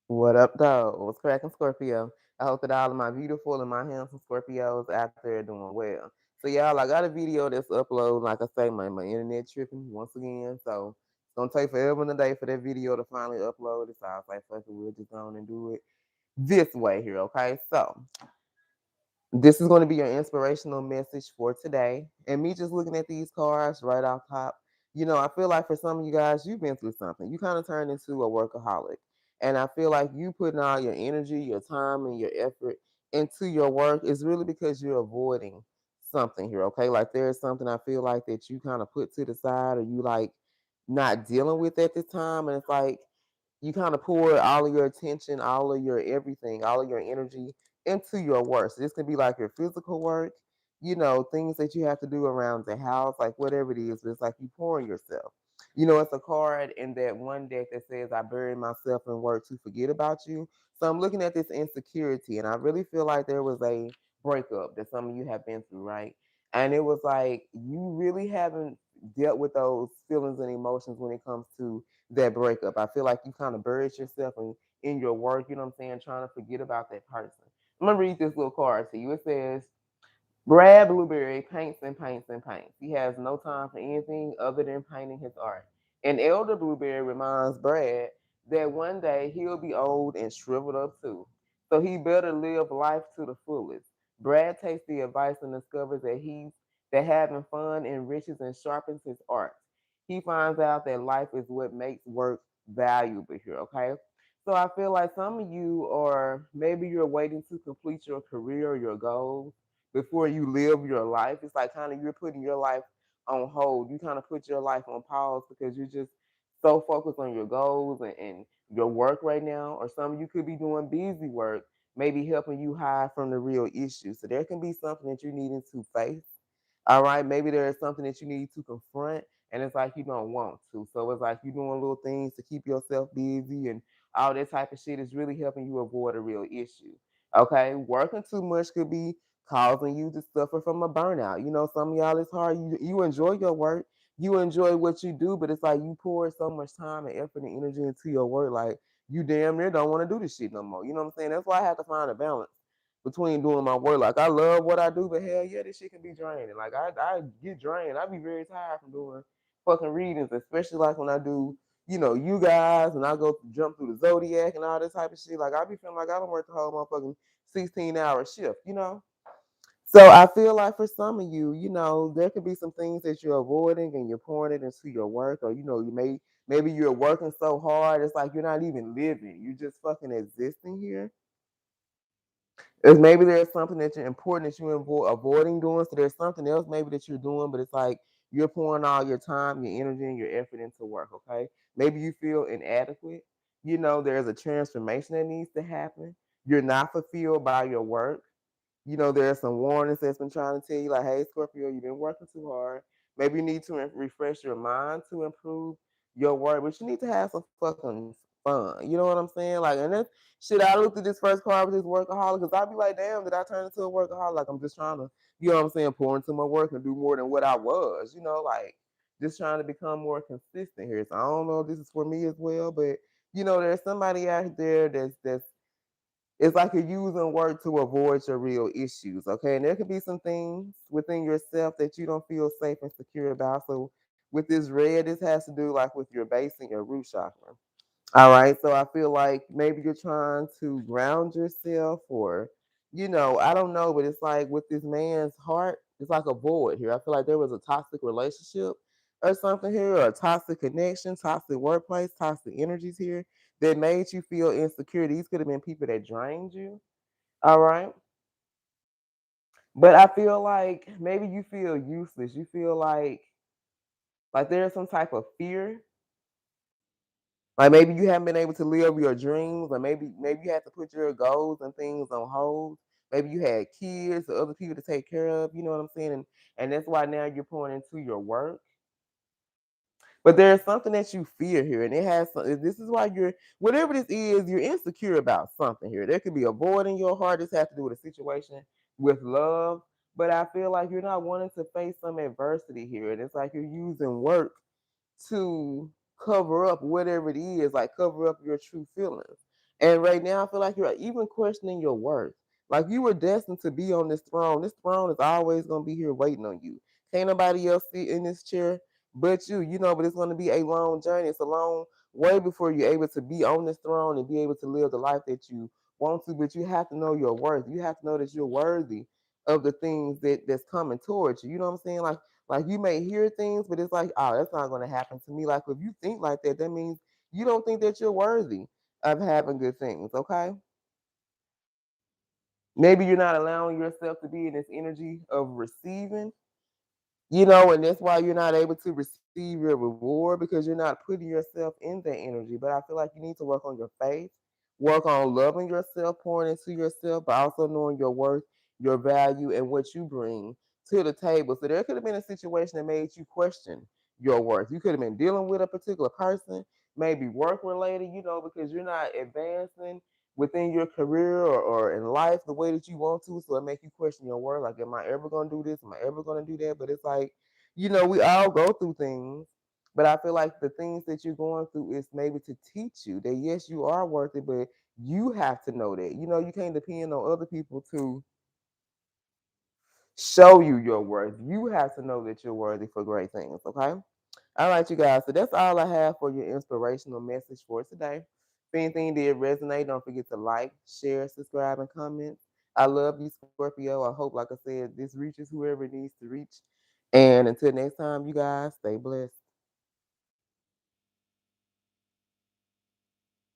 What up, though? What's cracking, Scorpio? I hope that all of my beautiful and my handsome Scorpios out there doing well. So, y'all, I got a video that's uploaded. Like I say, my internet tripping once again. So, it's going to take forever and a day for that video to finally upload. So, I was like, fuck it, we'll just go on and do it this way here, okay? So, this is going to be your inspirational message for today. And me just looking at these cards right off top, I feel like for some of you guys, you've been through something. You kind of turned into a workaholic. And I feel like you putting all your energy, your time, and your effort into your work is really because you're avoiding something here, okay? Like there's something I feel like that you kind of put to the side or you like not dealing with at this time. And it's like you kind of pour all of your attention, all of your everything, all of your energy into your work. So this can be like your physical work, things that you have to do around the house, like whatever it is, but it's like you pouring yourself. It's a card in that one deck that says, I buried myself in work to forget about you. So I'm looking at this insecurity, and I really feel like there was a breakup that some of you have been through, right? And it was like you really haven't dealt with those feelings and emotions when it comes to that breakup. I feel like you kind of buried yourself in your work, you know what I'm saying, trying to forget about that person. I'm gonna read this little card to you. It says, Brad Blueberry paints and paints and paints. He has no time for anything other than painting his art. And Elder Blueberry reminds Brad that one day he'll be old and shriveled up too. So he better live life to the fullest. Brad takes the advice and discovers that having fun enriches and sharpens his art. He finds out that life is what makes work valuable here, okay? So I feel like some of you are maybe you're waiting to complete your career or your goals before you live your life. It's like kind of you're putting your life on hold. You kind of put your life on pause because you're just so focused on your goals and your work right now. Or some of you could be doing busy work, maybe helping you hide from the real issue. So there can be something that you needing to face. All right, maybe there is something that you need to confront, and it's like you don't want to. So it's like you're doing little things to keep yourself busy, and all that type of shit is really helping you avoid a real issue. Okay, working too much could be causing you to suffer from a burnout. Some of y'all it's hard. You enjoy your work, you enjoy what you do, but it's like you pour so much time and effort and energy into your work, like you damn near don't want to do this shit no more. You know what I'm saying? That's why I have to find a balance between doing my work. Like I love what I do, but hell yeah, this shit can be draining. Like I get drained. I be very tired from doing fucking readings, especially like when I do, you guys, and I go jump through the zodiac and all this type of shit. Like I be feeling like I don't work the whole motherfucking 16-hour shift. So I feel like for some of you, there could be some things that you're avoiding and you're pouring it into your work, or maybe you're working so hard, it's like you're not even living. You're just fucking existing here. Is maybe there's something that you're important that you're avoiding doing. So there's something else maybe that you're doing, but it's like you're pouring all your time, your energy, and your effort into work. Okay. Maybe you feel inadequate. There's a transformation that needs to happen. You're not fulfilled by your work. There's some warnings that's been trying to tell you, like, hey, Scorpio, you've been working too hard. Maybe you need to refresh your mind to improve your work, but you need to have some fucking fun. You know what I'm saying? Like, and that's shit. I looked at this first card with this workaholic because I'd be like, damn, did I turn into a workaholic? Like, I'm just trying to, you know what I'm saying, pour into my work and do more than what I was, like just trying to become more consistent here. So I don't know if this is for me as well, but there's somebody out there that's it's like you're using work to avoid your real issues, okay? And there could be some things within yourself that you don't feel safe and secure about. So with this red, this has to do like with your base and your root chakra. All right. So I feel like maybe you're trying to ground yourself or, I don't know, but it's like with this man's heart, it's like a void here. I feel like there was a toxic relationship or something here, or a toxic connection, toxic workplace, toxic energies here that made you feel insecure. These could have been people that drained you. All right. But I feel like maybe you feel useless. You feel like there's some type of fear. Like maybe you haven't been able to live your dreams, or maybe you had to put your goals and things on hold. Maybe you had kids or other people to take care of. You know what I'm saying? And that's why now you're pouring into your work. But there's something that you fear here, and it has. This is why you're whatever this is. You're insecure about something here. There could be a void in your heart. This has to do with a situation with love. But I feel like you're not wanting to face some adversity here, and it's like you're using work to cover up whatever it is, like cover up your true feelings. And right now, I feel like you're even questioning your worth. Like you were destined to be on this throne. This throne is always going to be here waiting on you. Can't nobody else sit in this chair but you know, but it's going to be a long journey. It's a long way before you're able to be on this throne and be able to live the life that you want to, but you have to know your worth. You have to know that you're worthy of the things that's coming towards you. You know what I'm saying? Like you may hear things, but it's like, oh, that's not going to happen to me. Like if you think like that, that means you don't think that you're worthy of having good things, okay? Maybe you're not allowing yourself to be in this energy of receiving, you know, and that's why you're not able to receive your reward because you're not putting yourself in that energy. But I feel like you need to work on your faith, work on loving yourself, pouring into yourself, but also knowing your worth, your value, and what you bring to the table. So there could have been a situation that made you question your worth. You could have been dealing with a particular person, maybe work related, you know, because you're not advancing within your career or in life the way that you want to. So it make you question your worth. Like, am I ever gonna do this? Am I ever gonna do that? But it's like, you know, we all go through things. But I feel like the things that you're going through is maybe to teach you that yes, you are worth it, but you have to know that. You know, you can't depend on other people to show you your worth. You have to know that you're worthy for great things, okay? All right, you guys. So that's all I have for your inspirational message for today. If anything did resonate, don't forget to like, share, subscribe, and comment. I love you, Scorpio. I hope, like I said, this reaches whoever it needs to reach. And until next time, you guys, stay blessed.